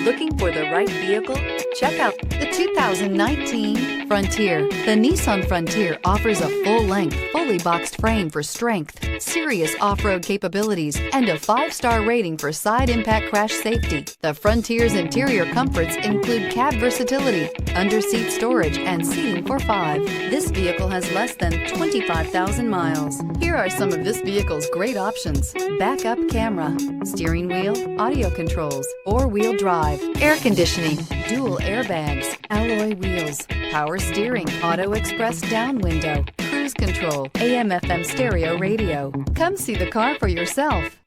Looking for the right vehicle? Check out the 2019 Frontier. The Nissan Frontier offers a full-length, fully boxed frame for strength, serious off-road capabilities, and a 5-star rating for side impact crash safety. The Frontier's interior comforts include cab versatility, under-seat storage, and seating for 5. This vehicle has less than 25,000 miles. Here are some of this vehicle's great options: backup camera, steering wheel audio controls, 4-wheel drive, air conditioning, dual airbags, alloy wheels, power steering, auto express down window, cruise control, AM/FM stereo radio. Come see the car for yourself.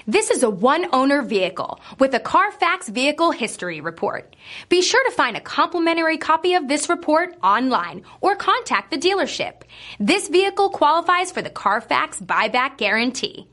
This is a one-owner vehicle with a Carfax Vehicle History Report. Be sure to find a complimentary copy of this report online or contact the dealership. This vehicle qualifies for the Carfax Buyback Guarantee.